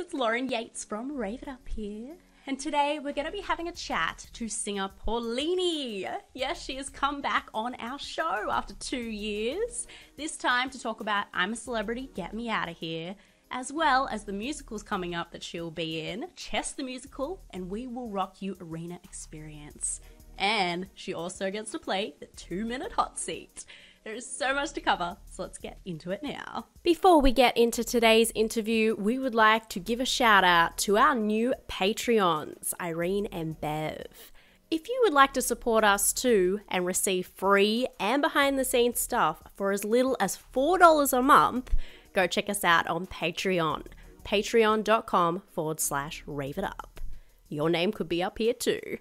it's Lauren Yates from Rave It Up here. And today we're going to be having a chat to singer Paulini. Yes, she has come back on our show after 2 years. This time to talk about I'm a Celebrity, Get Me Outta Here, as well as the musicals coming up that she'll be in, Chess the Musical, and We Will Rock You Arena Experience. And she also gets to play the 2-minute hot seat. There is so much to cover, so let's get into it now. Before we get into today's interview, we would like to give a shout out to our new Patreons, Irene and Bev. If you would like to support us too and receive free and behind the scenes stuff for as little as $4 a month, go check us out on Patreon, patreon.com/raveit-up. Your name could be up here too.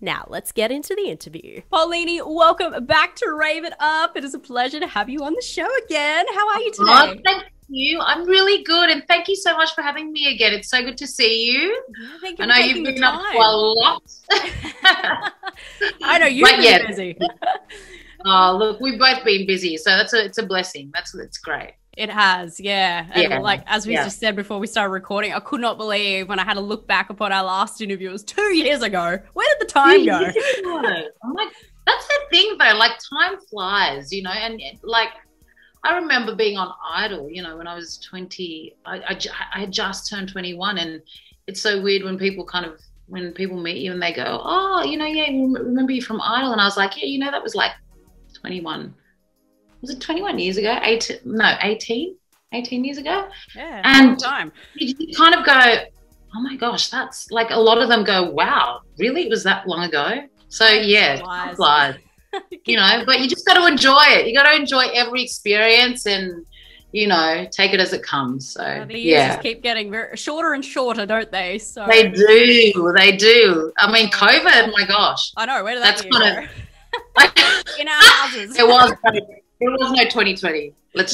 Now, let's get into the interview. Paulini, welcome back to Rave It Up. It is a pleasure to have you on the show again. How are you today? Oh, thank you. I'm really good, and thank you so much for having me again. It's so good to see you. Yeah, thank you. I know you've been up to a lot. I know you've been busy. Oh, look, we've both been busy, so it's a blessing. That's great. It has, yeah. And like, as we just said before we started recording, I could not believe when I had to look back upon our last interview. It was 2 years ago. Where did the time go? I'm like, that's the thing though, like time flies, you know, and like I remember being on Idol, you know, when I was 20, I had just turned 21, and it's so weird when people meet you and they go, oh, you know, yeah, remember you from Idol? And I was like, yeah, you know, that was like 21. Was it 21 years ago? 18 years ago? Yeah, and time. You kind of go, oh my gosh, that's like, a lot of them go, wow, really? It was that long ago? So yeah, time flies. You know, but you just got to enjoy it. You got to enjoy every experience and, you know, take it as it comes. So the years just keep getting shorter and shorter, don't they? So they do. I mean, COVID, my gosh. I know. Where did that go? In our houses. There was no 2020. We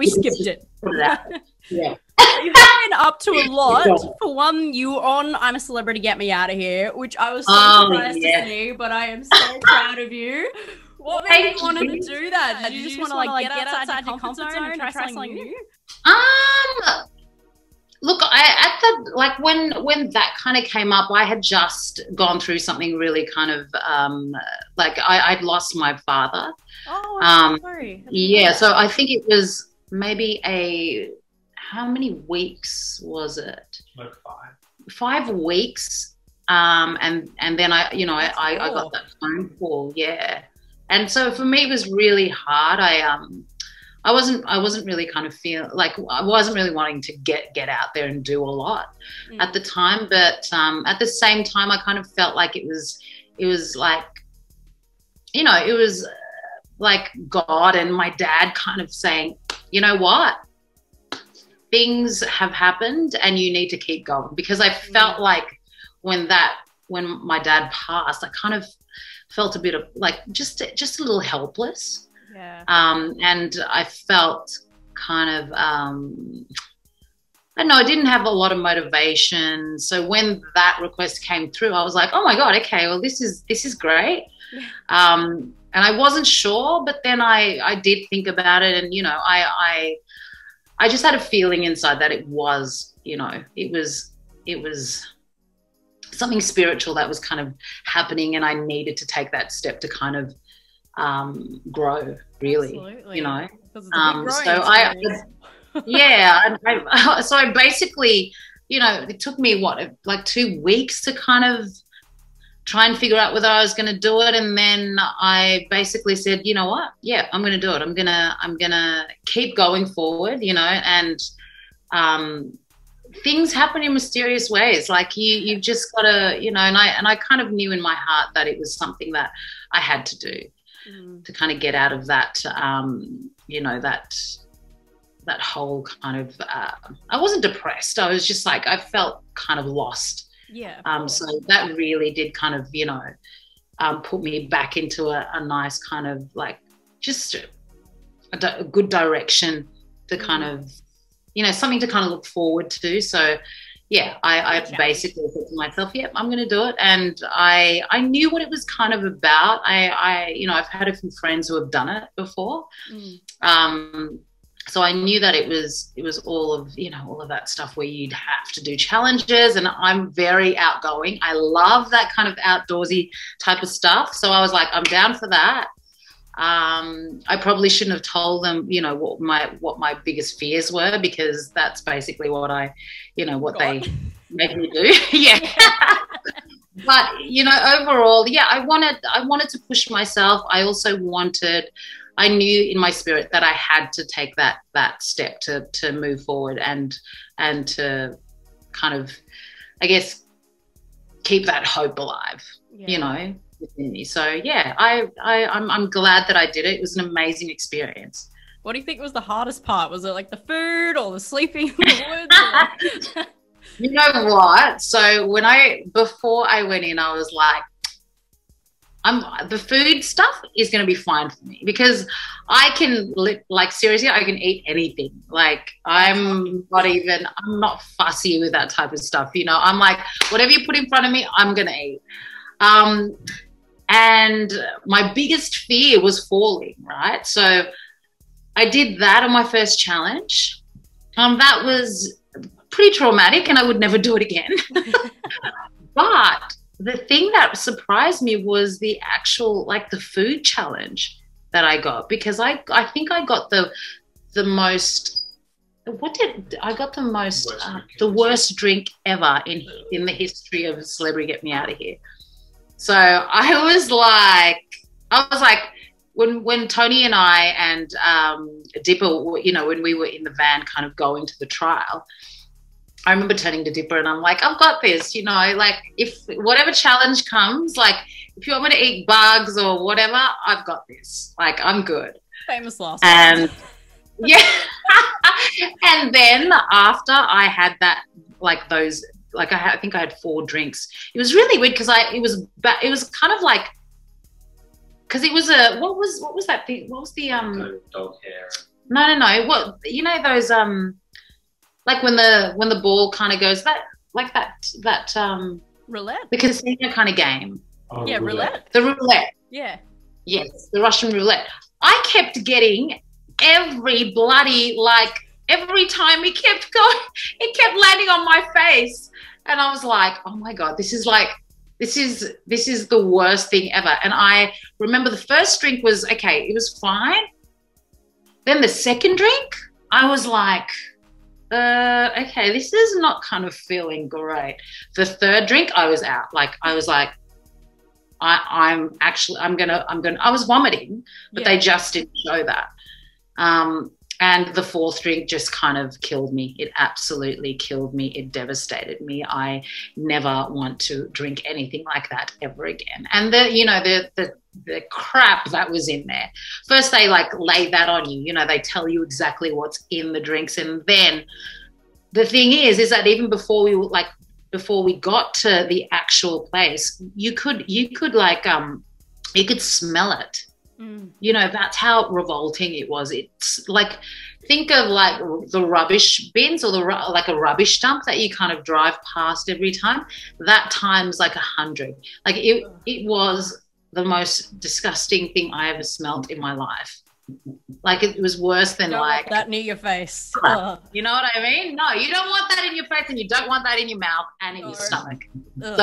skipped it. Put it out. Yeah. You have been up to a lot. For one, you were on I'm a Celebrity, Get Me Outta Here, which I was so surprised to see, but I am so proud of you. What made you want to do that? Did you just want to like get outside your comfort zone and try something new? Look, when that kind of came up, I had just gone through something really kind of like I'd lost my father. Oh, I'm sorry. Yeah, so I think it was maybe how many weeks was it? Like 5. 5 weeks. And then I got that phone call, yeah. And so for me it was really hard. I wasn't really kind of I wasn't really wanting to get out there and do a lot at the time, but at the same time I kind of felt like it was like, you know, it was like God and my dad kind of saying, you know what, things have happened and you need to keep going, because I felt like when my dad passed, I kind of felt a bit of like just a little helpless. Yeah. And I felt kind of, I don't know, I didn't have a lot of motivation. So when that request came through, I was like, oh my God, okay, well, this is great. And I wasn't sure, but then I did think about it, and, you know, I just had a feeling inside that it was, you know, it was something spiritual that was kind of happening, and I needed to take that step to kind of grow, really. Absolutely. You know. So I basically, you know, it took me like 2 weeks to kind of try and figure out whether I was going to do it, and then I basically said, you know what, yeah, I'm going to do it. I'm gonna keep going forward, you know, and things happen in mysterious ways. Like you've just got to, you know, and I kind of knew in my heart that it was something that I had to do to kind of get out of that, you know, that whole kind of, I wasn't depressed. I was just like, I felt kind of lost. Yeah. So that really did kind of, you know, put me back into a nice kind of like just a good direction to kind of, you know, something to kind of look forward to. So yeah, I basically said to myself, yeah, I'm going to do it. And I knew what it was kind of about. You know, I've had a few friends who have done it before. So I knew that it was all of, all of that stuff where you'd have to do challenges, and I'm very outgoing. I love that kind of outdoorsy type of stuff. So I was like, I'm down for that. I probably shouldn't have told them, what my biggest fears were, because that's basically what they made me do. Yeah. But, overall, yeah, I wanted to push myself. I also I knew in my spirit that I had to take that step to move forward and to kind of, I guess, keep that hope alive, within me. So yeah, I'm glad that I did it. It was an amazing experience. What do you think was the hardest part? Was it like the food or the sleeping in the woods? You know what? So before I went in, I was like, the food stuff is going to be fine for me, because I can seriously, I can eat anything. Like I'm not fussy with that type of stuff. I'm like, whatever you put in front of me, I'm going to eat. And my biggest fear was falling, right? So I did that on my first challenge. That was pretty traumatic, and I would never do it again. But the thing that surprised me was the actual, the food challenge that I got, because I think I got the most, the worst drink ever in the history of Celebrity Get Me Out of Here. So I was like, when Tony and I and Dipper, when we were in the van kind of going to the trial, I remember turning to Dipper and I'm like, I've got this, if whatever challenge comes, if you want me to eat bugs or whatever, I've got this. I'm good. Famous last And yeah. And then after I had that, I think I had 4 drinks. It was really weird, because it was kind of because it was what was that thing? What was the dog hair? No. What, those when the ball kind of goes that roulette, the casino kind of game. Oh, yeah, roulette. The roulette. Yeah. Yes, the Russian roulette. I kept getting every time it kept going, it kept landing on my face. And I was like, oh my God, this is the worst thing ever. And I remember the first drink was okay, it was fine. Then the second drink, I was like, okay, this is not kind of feeling great. The third drink, I was out. I was like, I was vomiting, but they just didn't show that. And the fourth drink just kind of killed me. It absolutely killed me. It devastated me. I never want to drink anything like that ever again. And the crap that was in there. First they lay that on you. They tell you exactly what's in the drinks. And then the thing is that even before we got to the actual place, you could smell it. That's how revolting it was. It's think of the rubbish bins, or a rubbish dump that you kind of drive past every time. That times 100. It was the most disgusting thing I ever smelt in my life. It was worse than don't want that near your face. You know what I mean? No, you don't want that in your face, and you don't want that in your mouth and in your stomach. So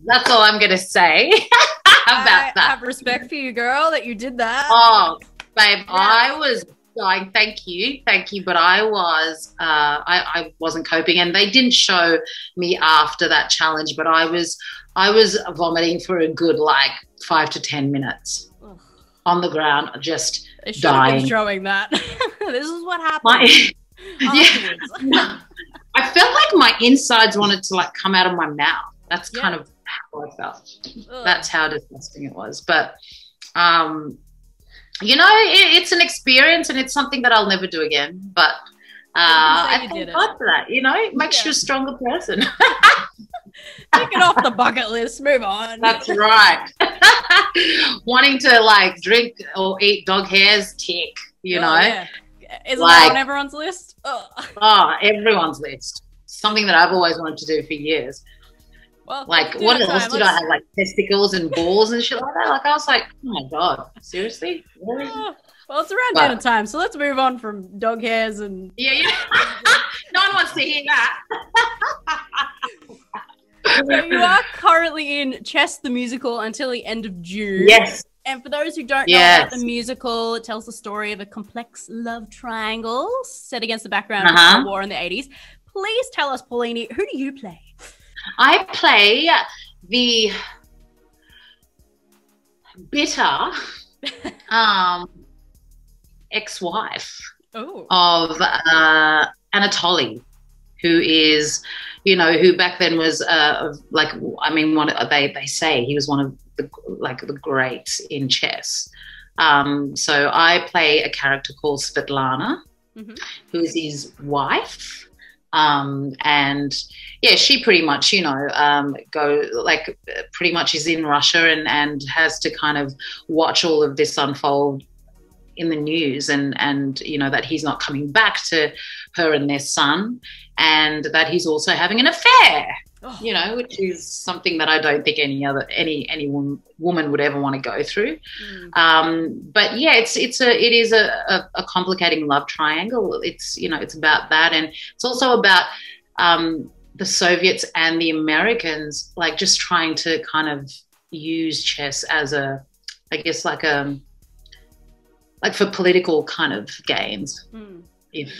that's all I'm going to say about that. I have respect for you, girl, that you did that. Oh, babe, yeah. I was going, thank you, but I wasn't coping, and they didn't show me after that challenge, but I was vomiting for a good 5 to 10 minutes on the ground, just dying. Showing that. This is what happened. Yeah. I felt like my insides wanted to come out of my mouth. That's kind of how I felt. Ugh. That's how disgusting it was. But it's an experience, and it's something that I'll never do again. But I thank God for that. It makes you a stronger person. Take it off the bucket list. Move on. That's right. Wanting to drink or eat dog hairs, tick. Yeah. Isn't that on everyone's list? Oh, everyone's list. Something that I've always wanted to do for years. Well, what else did I have? Testicles and balls and shit like that. I was like, oh my God, seriously? Really? Well, it's around But dinner time, so let's move on from dog hairs and yeah, no one wants to hear that. So you are currently in Chess the Musical until the end of June. Yes. And for those who don't know about the musical, it tells the story of a complex love triangle set against the background of the Cold War in the 80s. Please tell us, Paulini, who do you play? I play the bitter ex-wife of Anatoly, who is, who back then was they say he was one of the greats in chess. So I play a character called Svetlana, who is his wife. And yeah, she pretty much, pretty much is in Russia and has to kind of watch all of this unfold in the news and that he's not coming back to her and their son, and that he's also having an affair, which is something that I don't think any woman would ever want to go through. But yeah, it is a complicating love triangle. It's about that, and it's also about the Soviets and the Americans just trying to kind of use chess as for political kind of gains, if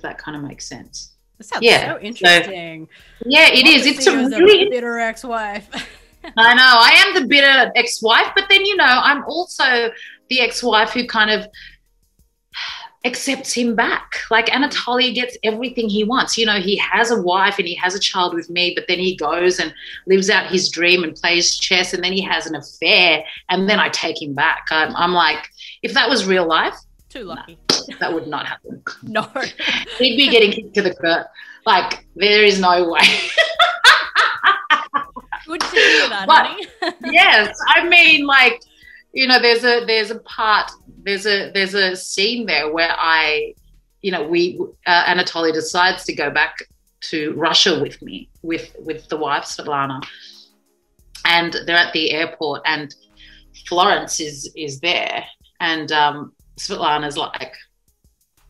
that kind of makes sense. That sounds so interesting. So, yeah, it is. It's a really bitter ex-wife. I know. I am the bitter ex-wife, but then, I'm also the ex-wife who kind of accepts him back. Like Anatoly gets everything he wants. He has a wife and he has a child with me, but then he goes and lives out his dream and plays chess, and then he has an affair, and then I take him back. I'm like, if that was real life, too lucky. No, that would not happen. No. He'd be getting kicked to the curb. Like, there is no way. Good to hear that, honey. Yes, I mean, there's a scene there where Anatoly decides to go back to Russia with me, with the wife Svetlana, and they're at the airport, and Florence is there, and Svetlana's like,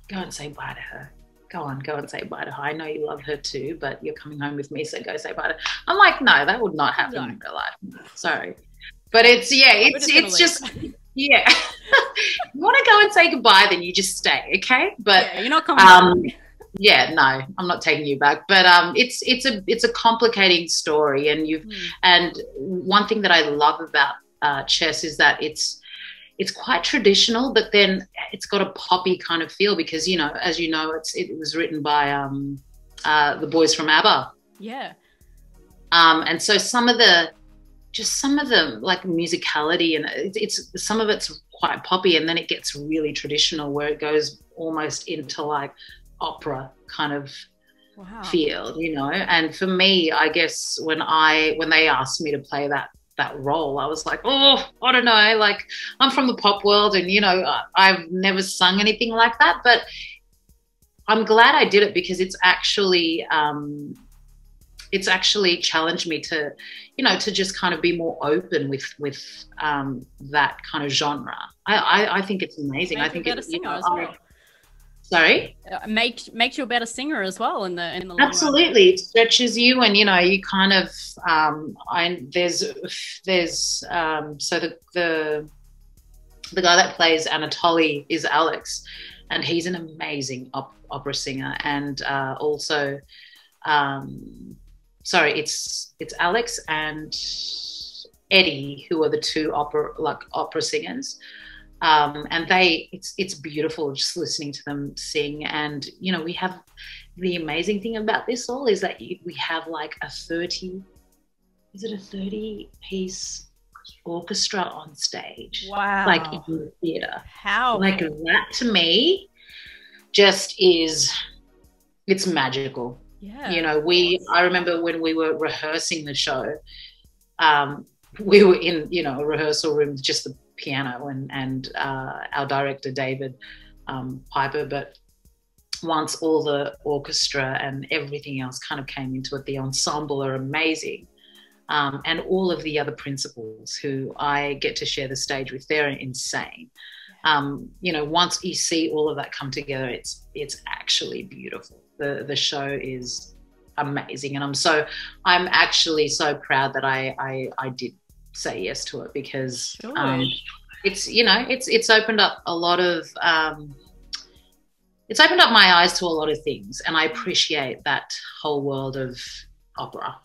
go and say bye to her. Go and say bye to her. I know you love her too, but you're coming home with me, so go say bye to her. I'm like, no, that would not happen in real life. Sorry. But it's just, yeah. You want to go and say goodbye, then you just stay, okay? But yeah, you're not coming back. Yeah, no, I'm not taking you back. But it's a complicating story, and one thing that I love about chess is that it's quite traditional, but then it's got a poppy kind of feel because, as you know, it was written by the boys from ABBA. Yeah. And so some of the musicality, and it's some of it's quite poppy, and then it gets really traditional where it goes almost into opera kind of feel, And for me, I guess when they asked me to play that role, I was like, oh, I don't know, I'm from the pop world, and I've never sung anything like that, but I'm glad I did it because it's actually challenged me to to just kind of be more open with that kind of genre. I think it's amazing. I think it's a better singer as well. Sorry? Makes you a better singer as well in the long absolutely run. It stretches you, and you kind of there's so the guy that plays Anatoly is Alex, and he's an amazing opera singer, and also it's Alex and Eddie, who are the two opera singers. And it's beautiful just listening to them sing. And, we have the amazing thing about this all is that we have a 30 piece orchestra on stage. Wow. In the theater. How? That to me just it's magical. Yeah. I remember when we were rehearsing the show, we were in, a rehearsal room with just the piano and our director David Piper, but once all the orchestra and everything else kind of came into it, the ensemble are amazing, and all of the other principals who I get to share the stage with, they're insane. You know, once you see all of that come together, it's actually beautiful. The show is amazing, and I'm actually so proud that I did say yes to it, because it's, you know, it's opened up a lot of it's opened up my eyes to a lot of things, and I appreciate that whole world of opera.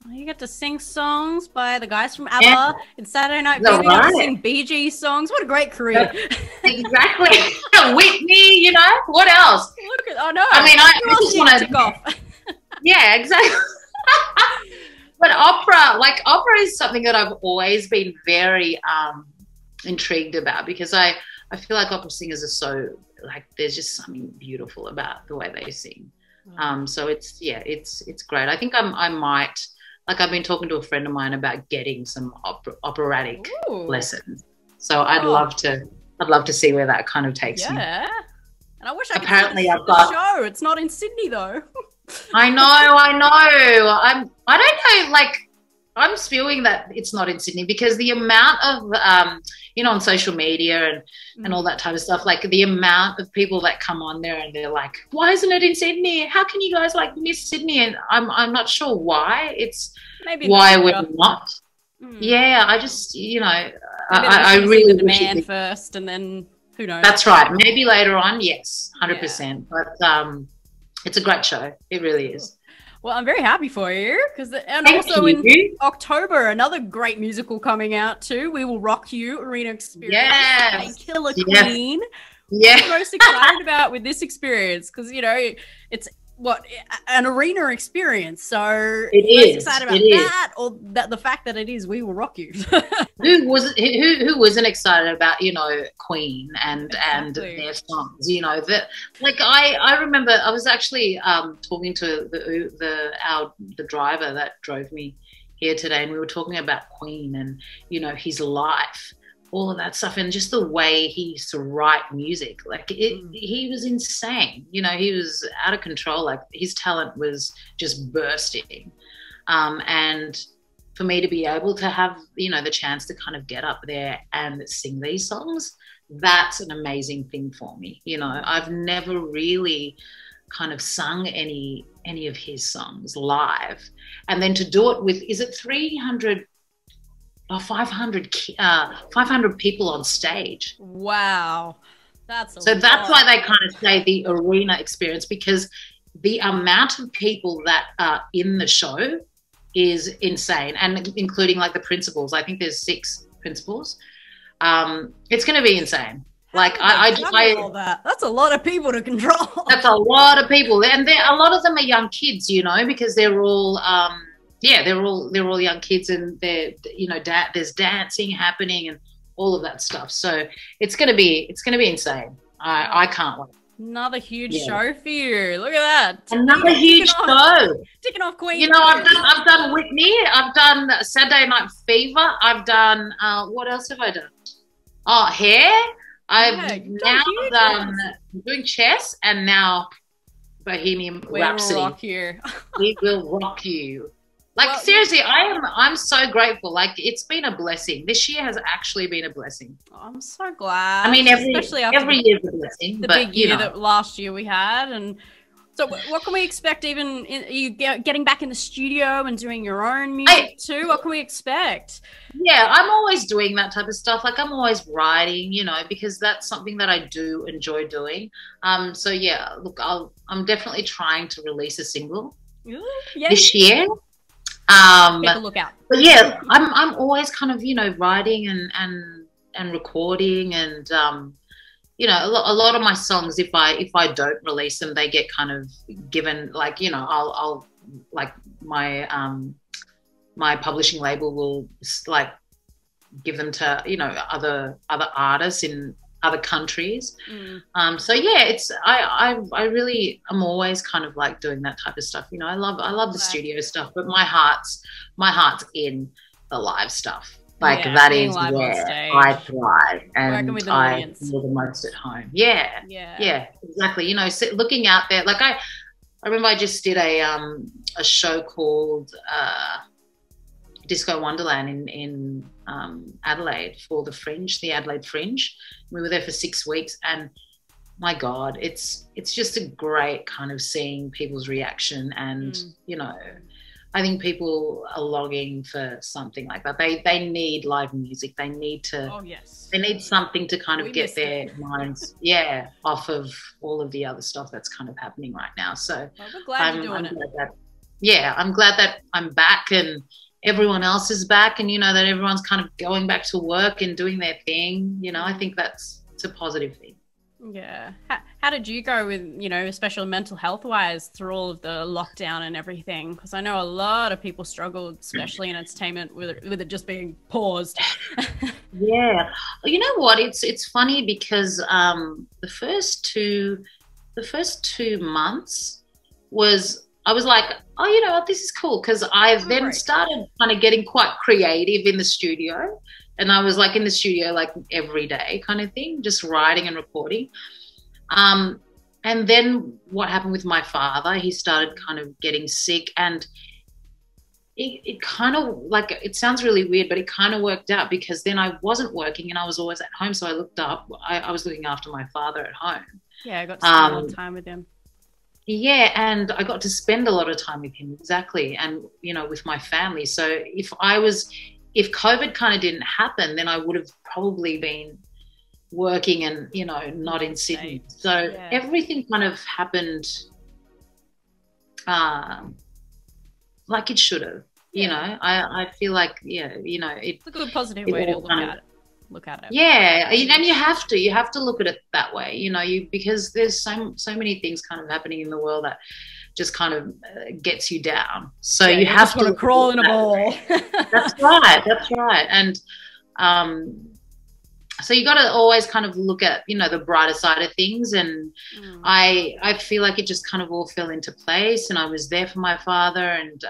You get to sing songs by the guys from ABBA. It's Saturday Night Fever. You get to sing Bee Gees songs. What a great career. Exactly. Whitney, you know, what else? Look at, oh no. I mean, I just want to tick off. Yeah, exactly. But opera is something that I've always been very intrigued about, because I feel like opera singers are so, like, there's just something beautiful about the way they sing. So it's great. I think I might, like, I've been talking to a friend of mine about getting some operatic lessons. So I'd love to see where that kind of takes me. Yeah. And I wish I could apparently see I've got show. It's not in Sydney though. I know. I don't know, like, I'm spewing that it's not in Sydney, because the amount of, you know, on social media and all that type of stuff, like the amount of people that come on there and they're like, why isn't it in Sydney? How can you guys like miss Sydney? And I'm not sure why. It's maybe why we're not. Yeah, I just, you know, I really the demand first, and then who knows? That's right. Maybe later on, yes, 100%. But it's a great show. It really is. Well, I'm very happy for you, and also in October, another great musical coming out too. We Will Rock You, Arena Experience. Yes. Killer Queen. Yeah. What are you most excited about with this experience? Because, you know, it's an arena experience. So it is excited about that, or the fact that it is We Will Rock You. Who wasn't excited about, you know, Queen and their songs, you know, that, like, I remember I was actually talking to the driver that drove me here today, and we were talking about Queen and, you know, his life, all of that stuff, and just the way he used to write music. Like, he was insane. You know, he was out of control. Like, his talent was just bursting. And for me to be able to have, you know, the chance to kind of get up there and sing these songs, that's an amazing thing for me. You know, I've never really kind of sung any of his songs live. And then to do it with, is it 300 or 500 people on stage. Wow. That's why they kind of say the arena experience, because the amount of people that are in the show is insane, and including like the principals. I think there's 6 principals. It's going to be insane. Like all that. That's a lot of people to control. That's a lot of people, and a lot of them are young kids, you know, because they're all they're all young kids, and they're, you know, there's dancing happening and all of that stuff. So it's gonna be insane. I can't wait. Another huge show for you. Look at that. Another huge show. Ticking off Queen. You know, I've done Whitney. I've done Saturday Night Fever. I've done what else have I done? Oh, Hair. I've now done doing Chess, and now Bohemian Rhapsody. We Will Rock You. We Will Rock You. Like, well, seriously, I'm so grateful. Like, it's been a blessing. This year has actually been a blessing. I'm so glad. I mean, especially every year's a blessing. The big year that last year we had. And so what can we expect, even you getting back in the studio and doing your own music too? What can we expect? Yeah, I'm always doing that type of stuff. Like, I'm always writing, you know, because that's something that I do enjoy doing. So yeah, look, I'm definitely trying to release a single this year. Take a look out. But yeah, I'm always kind of, you know, writing and recording, and you know, a lot of my songs, if I don't release them, they get kind of given, like, you know, I'll like my my publishing label will like give them to, you know, other artists in other countries. So yeah, it's I really am always kind of like doing that type of stuff. You know, I love the studio stuff, but my heart's in the live stuff. Like, that is where I thrive, and I feel the most at home. Yeah, exactly. You know, looking out there, like I remember I just did a show called Disco Wonderland in Adelaide for the Fringe, the Adelaide Fringe. We were there for 6 weeks, and my God, it's just a great kind of seeing people's reaction, and you know, I think people are longing for something like that. They need live music. They need to. Oh yes. They need something to kind of get their minds, off of all of the other stuff that's kind of happening right now. So well, we're glad you're doing it. I'm glad that I'm back and everyone else is back, and you know, that everyone's kind of going back to work and doing their thing. You know, I think it's a positive thing. Yeah. How did you go with, you know, especially mental health wise through all of the lockdown and everything? Because I know a lot of people struggled, especially in entertainment, with it just being paused. Yeah. You know what? It's funny because the first 2 months I was like, oh, you know what, this is cool, because I then started kind of getting quite creative in the studio. And I was like in the studio like every day kind of thing, just writing and recording. And then what happened with my father, he started kind of getting sick, and it kind of, like, it sounds really weird, but it kind of worked out, because then I wasn't working and I was always at home. So I was looking after my father at home. Yeah, I got to spend a lot of time with him. Yeah, and I got to spend a lot of time with him, exactly, and, you know, with my family. So if COVID kind of didn't happen, then I would have probably been working and, you know, not in Sydney. So everything kind of happened like it should have. You know, I feel like, you know, it's a good positive way to look at it. Yeah, and you have to look at it that way, you know, because there's so many things kind of happening in the world that just kind of gets you down. So you have to crawl in a ball. That's right. And so you got to always kind of look at, you know, the brighter side of things. And I feel like it just kind of all fell into place, and I was there for my father. And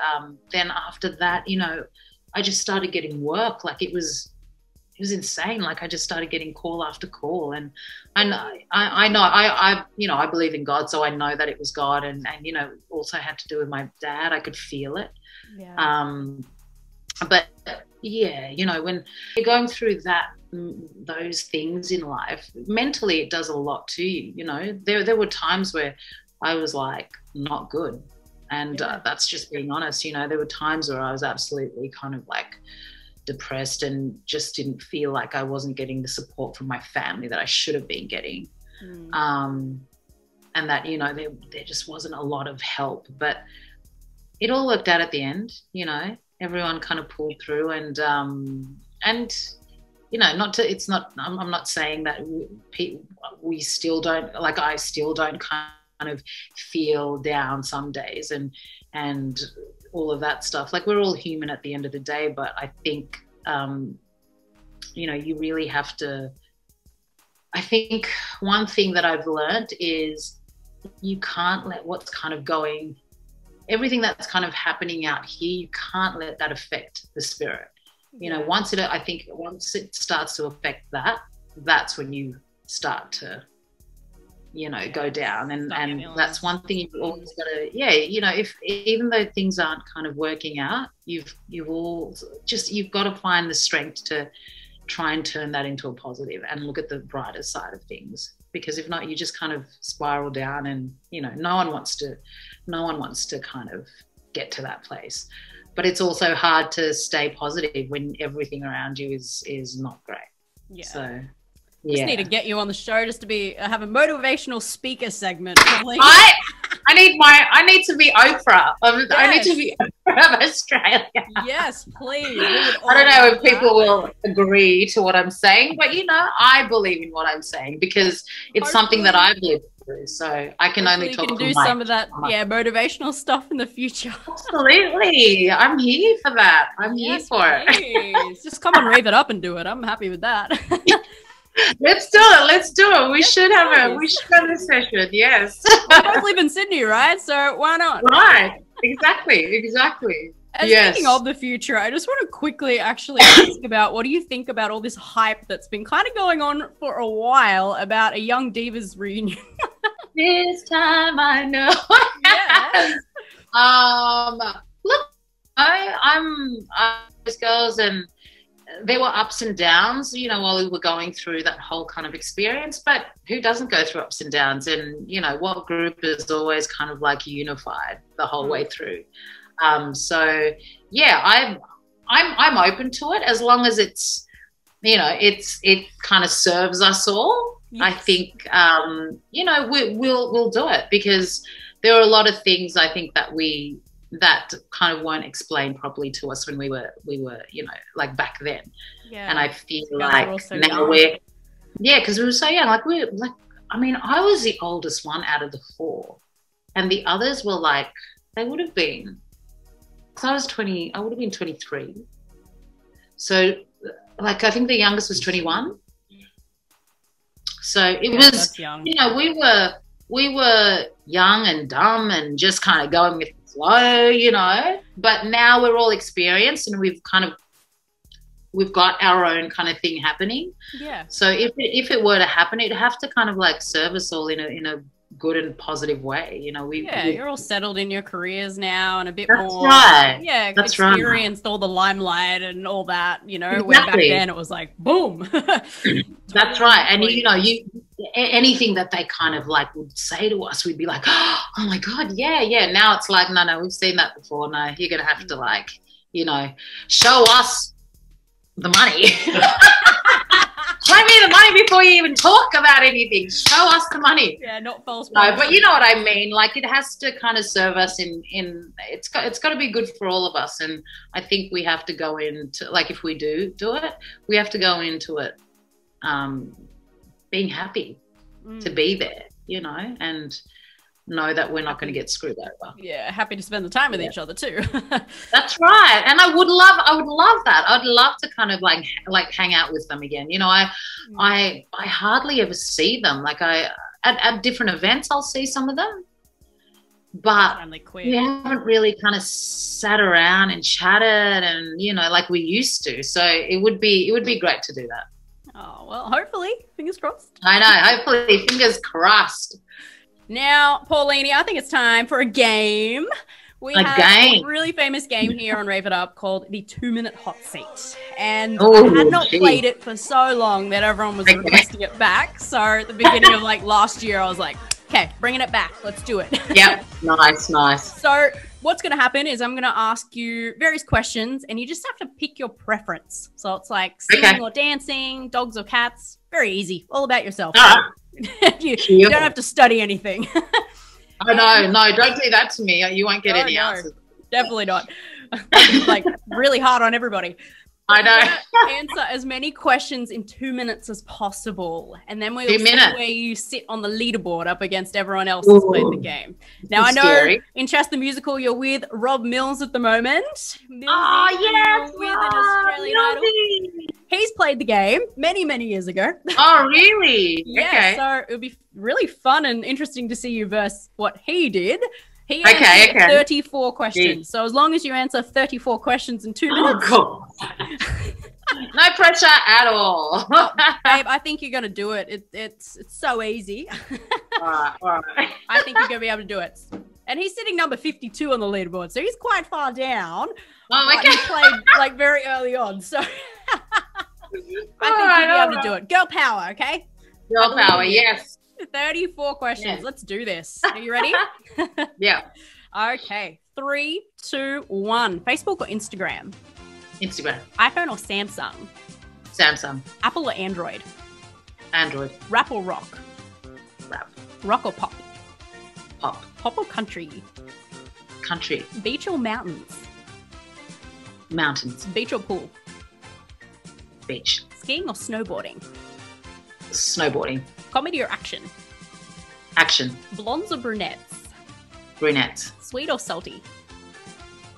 then after that, you know, I just started getting work. Like it was insane. Like I just started getting call after call, and I you know, I believe in God, so I know that it was God, and you know, also had to do with my dad. I could feel it. But yeah, you know, when you're going through those things in life, mentally it does a lot to you. You know, there were times where I was like not good, and that's just being honest. You know, there were times where I was absolutely kind of like depressed and just didn't feel like I wasn't getting the support from my family that I should have been getting. And that, you know, there just wasn't a lot of help, but it all worked out at the end. You know, everyone kind of pulled through, and you know, I'm not saying that we still don't, like, I still don't kind of feel down some days and all of that stuff. Like, we're all human at the end of the day, but I think, you know, you really have to, I think one thing that I've learned is you can't let what's kind of everything that's kind of happening out here, you can't let that affect the spirit. You know, once it starts to affect that, that's when you start to, you know, go down. And that's one thing you've always got to, you know, even though things aren't kind of working out, you've got to find the strength to try and turn that into a positive and look at the brighter side of things. Because if not, you just kind of spiral down, and, you know, no one wants to kind of get to that place. But it's also hard to stay positive when everything around you is not great. Yeah. So just need to get you on the show just to have a motivational speaker segment. I need to be Oprah. I need to be Oprah of Australia. Yes, please. I don't know if people will agree to what I'm saying, but, you know, I believe in what I'm saying because it's something that I believe through. So I can only talk. You can do some of that, motivational stuff in the future. Absolutely, I'm here for that. I'm here for it. Just come on, rave it up and do it. I'm happy with that. Let's do it. We should have a session. Yes. We both live in Sydney, right? So why not? Right. Exactly. And speaking of the future, I just want to quickly actually ask about, what do you think about all this hype that's been kind of going on for a while about a Young Divas reunion? This time I know. Yes. Look, girls, and there were ups and downs, you know, while we were going through that whole kind of experience. But who doesn't go through ups and downs? And, you know, what group is always kind of like unified the whole way through? So yeah, I'm open to it as long as it's, you know, it kind of serves us all. Yes. I think, you know, we'll do it, because there are a lot of things I think that kind of weren't explained properly to us when we were, you know, like back then. Yeah. And I feel like now because we were so young, I mean, I was the oldest one out of the 4, and the others were like, they would have been, because I was 20, I would have been 23. So like, I think the youngest was 21. So it was, you know, we were young and dumb and just kind of going with the flow, you know, but now we're all experienced and we've got our own kind of thing happening. Yeah. So if it were to happen, it'd have to kind of like serve us all in a good and positive way, you know. You're all settled in your careers now and a bit that's more right. Yeah, that's experienced right. all the limelight and all that, you know. Exactly. Where back then it was like boom. That's right. And you know, anything that they kind of like would say to us, we'd be like, oh my God, yeah. Now it's like, no, we've seen that before. No, you're gonna have to, like, you know, show us the money. Show me the money before you even talk about anything. Show us the money. Yeah, not false. No, but you know what I mean. Like, it has to kind of serve us in. It's got to be good for all of us. And I think we have to go into, like, if we do it, we have to go into it, being happy to be there, you know, and know that we're not going to get screwed over. Yeah, happy to spend the time with each other too. That's right. And I would love that. I'd love to kind of like hang out with them again. You know, I hardly ever see them. Like, at different events I'll see some of them, but we haven't really kind of sat around and chatted and, you know, like we used to. So it would be great to do that. Oh, well, hopefully, fingers crossed. I know, hopefully, fingers crossed. Now, Paulini, I think it's time for a game. We have a really famous game here on Rave It Up called the 2-minute hot seat. And I had not played it for so long that everyone was requesting it back. So at the beginning of like last year, I was like, okay, bringing it back. Let's do it. Yep. Nice. So what's going to happen is I'm going to ask you various questions and you just have to pick your preference. So it's like singing or dancing, dogs or cats. Very easy. All about yourself. You don't have to study anything. Oh, no, don't do that to me. You won't get any answers. Definitely not. Like, really hard on everybody. I know. Answer as many questions in 2 minutes as possible. And then we'll see where you sit on the leaderboard up against everyone else who's played the game. Now, I know in Chess the Musical, you're with Rob Mills at the moment. Oh, yes. With an Australian Idol. He's played the game many, many years ago. Oh, really? Yeah, okay. So it would be really fun and interesting to see you versus what he did. He answered 34 questions. So as long as you answer 34 questions in 2 minutes. Oh, God. No pressure at all. Babe, I think you're going to do it. It's so easy. All right. I think you're going to be able to do it. And he's sitting number 52 on the leaderboard, so he's quite far down. Oh, okay. He played like very early on, so I think you'll be able to do it. Girl power, okay? Girl power, yes. 34 questions. Yes. Let's do this. Are you ready? Yeah. Okay. 3, 2, 1. Facebook or Instagram? Instagram. iPhone or Samsung? Samsung. Apple or Android? Android. Rap or rock? Rap. Rock or pop? Pop. Pop or country? Country. Beach or mountains? Mountains. Beach or pool? Beach. Skiing or snowboarding? Snowboarding. Comedy or action? Action. Blondes or brunettes? Brunettes. Sweet or salty?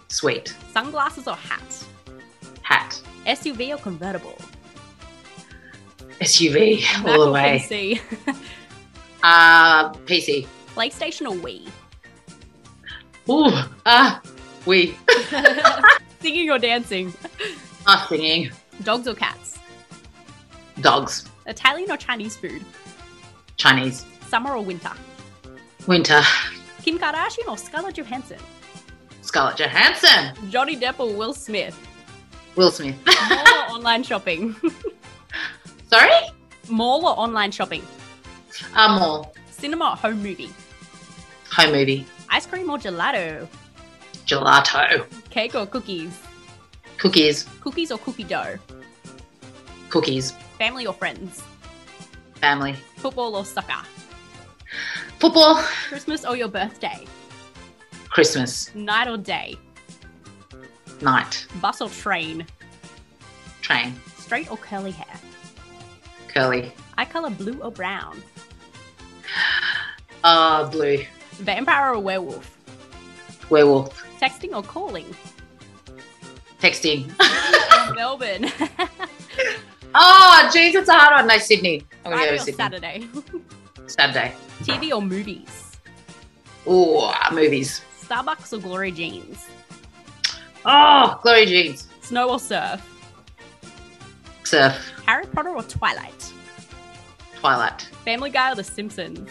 Sweet. Sunglasses or hat? Hat. SUV or convertible? SUV all the way. PC? PC. PlayStation or Wii? Wii. Singing or dancing? Singing. Dogs or cats? Dogs. Italian or Chinese food? Chinese. Summer or winter? Winter. Kim Kardashian or Scarlett Johansson? Scarlett Johansson. Johnny Depp or Will Smith? Will Smith. Mall or online shopping? Sorry? Mall or online shopping? Mall. Cinema or home movie? Home movie. Ice cream or gelato? Gelato. Cake or cookies? Cookies. Cookies or cookie dough? Cookies. Family or friends? Family. Football or soccer? Football. Christmas or your birthday? Christmas. Night or day? Night. Bus or train? Train. Straight or curly hair? Curly. Eye color blue or brown? Blue. Vampire or werewolf? Werewolf. Texting or calling? Texting. Or Melbourne? Oh, jeez, it's a hard one. No, Sydney. I'm going to Friday go or to Sydney. Saturday? Saturday. TV or movies? Oh, movies. Starbucks or Glory Jeans? Oh, Glory Jeans. Snow or surf? Surf. Harry Potter or Twilight? Twilight. Family Guy or The Simpsons?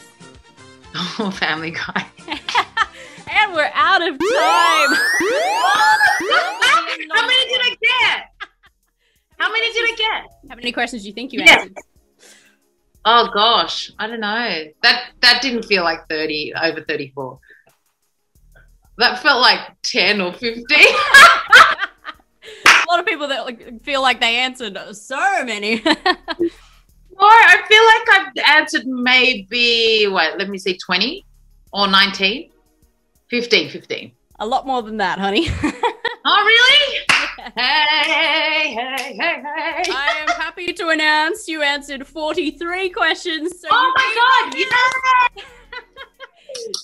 Oh, Family Guy. And we're out of time. How many did I get? How many did I get? How many questions do you think you Yeah. answered? Oh gosh, I don't know. That didn't feel like 30, over 34. That felt like 10 or 15. A lot of people that feel like they answered so many. No, I feel like I've answered maybe, wait, let me see, 20 or 19? 15. A lot more than that, honey. Oh, really? Hey. I am happy to announce you answered 43 questions. So Oh my God, yeah!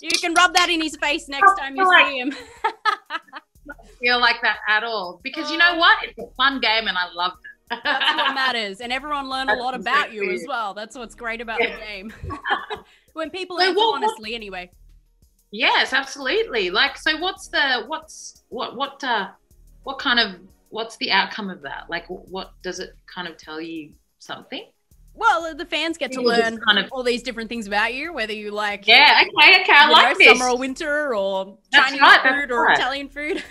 you can rub that in his face next time you see him. I don't feel like that at all. Because you know what? It's a fun game and I loved it. That's what matters. And everyone learned a lot about you as well. That's what's great about the game. When people answer honestly anyway. Yes, absolutely. Like, so what's the outcome of that? Like, what does it kind of tell you something? Well, the fans get to learn all these different things about you, whether you like okay, I like this. summer or winter or That's Chinese right, food or Italian food.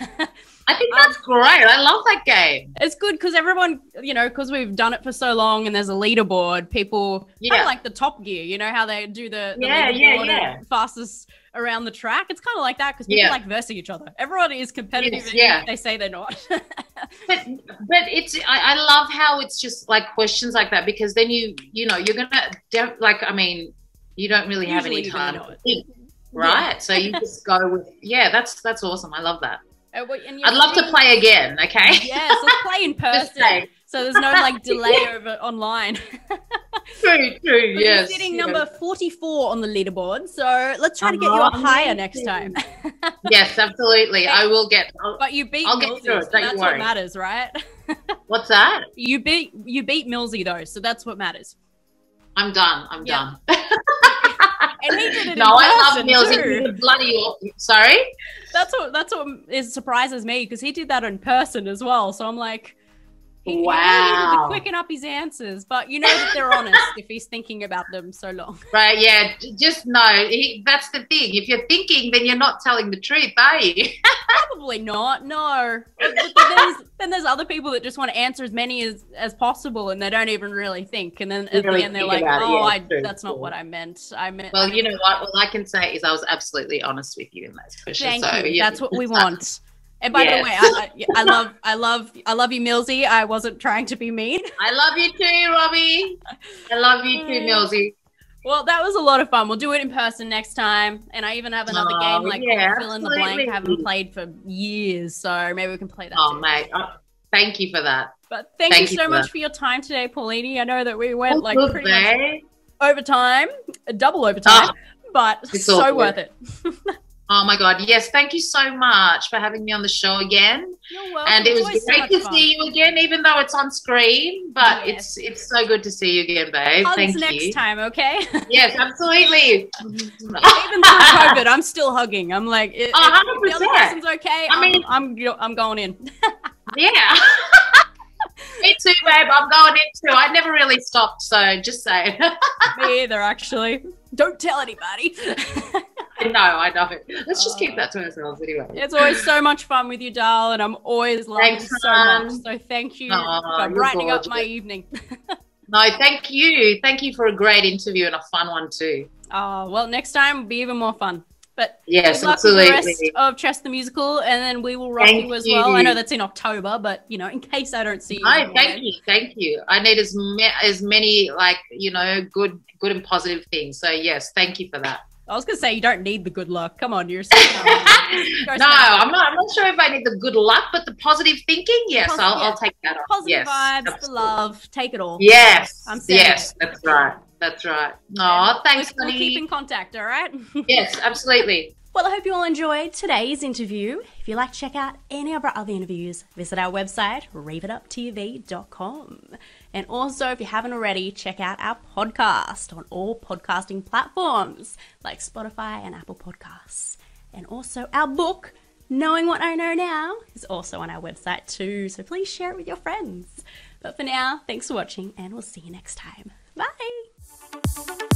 I think that's great. I love that game. It's good because everyone, because we've done it for so long and there's a leaderboard, people kind of like the Top Gear, you know how they do the leaderboard and fastest around the track. It's kind of like that because people like versing each other. Everyone is competitive and they say they're not. but it's I love how it's just like questions like that because then you're gonna you don't really have any time to think, right? So you just go with that's awesome. I love that. I'd love to play again. Okay. Yes, let's play in person. So there's no delay over online. True. Yes. You're sitting number 44 on the leaderboard, so let's try to get you up higher next time. Yes, absolutely. I will get. But you beat I'll Millsy, get through it. so Don't that's you worry. what matters, right? What's that? You beat Millsy though, so that's what matters. I'm done. Done. And he did it. No, I love Mills. Sorry. That's what surprises me because he did that in person as well. So I'm like, he needed to quicken up his answers, but you know that they're honest if he's thinking about them so long. Right? Yeah. Just no. That's the thing. If you're thinking, then you're not telling the truth, are you? Probably not. No. But then there's other people that just want to answer as many as possible, and they don't even really think. And then at the end, they're like, that's not what I meant. Well, you know what? All I can say is I was absolutely honest with you in those questions. Thank you. That's what we want. And by the way, I love you, Millsy. I wasn't trying to be mean. I love you too, Robbie. I love you too, Millsy. Well, that was a lot of fun. We'll do it in person next time. And I even have another game fill in the blank. I haven't played for years, so maybe we can play that too. Mate. Thank you for that. But thank you so much for your time today, Paulini. I know that we went pretty much overtime, double overtime, but it's so worth it. Oh my God. Yes. Thank you so much for having me on the show again. You're welcome. And it was great to see you again, even though it's on screen, but it's so good to see you again, babe. Thank you. Next time, okay? Yes, absolutely. Even through COVID, I'm still hugging. I'm like, if 100%. the other person's okay, I'm going in. Yeah. Me too, babe. I'm going in too. I never really stopped, so just saying. Me either, actually. Don't tell anybody. I know. Let's just keep that to ourselves anyway. It's always so much fun with you, Dal, and I'm always loving you so much. So thank you for brightening up my evening. No, thank you. Thank you for a great interview and a fun one too. Oh, well, next time will be even more fun. But yes, good luck absolutely. with the rest of Chess the Musical, and then we will rock you as well. I know that's in October, but, you know, in case I don't see you. No, thank you. I need as many, like, you know, good and positive things. So, yes, thank you for that. I was going to say, you don't need the good luck. Come on, you're so No, I'm not sure if I need the good luck, but the positive thinking, yes, I'll take that on. Positive vibes, absolutely. The love, take it all. Yes, yes, that's right. That's right. Oh, thanks, We'll keep in contact, all right? Yes, absolutely. Well, I hope you all enjoyed today's interview. If you'd like to check out any of our other interviews, visit our website, raveituptv.com. And also, if you haven't already, check out our podcast on all podcasting platforms like Spotify and Apple Podcasts. And also, our book, Knowing What I Know Now, is also on our website too. So please share it with your friends. But for now, thanks for watching, and we'll see you next time. Bye!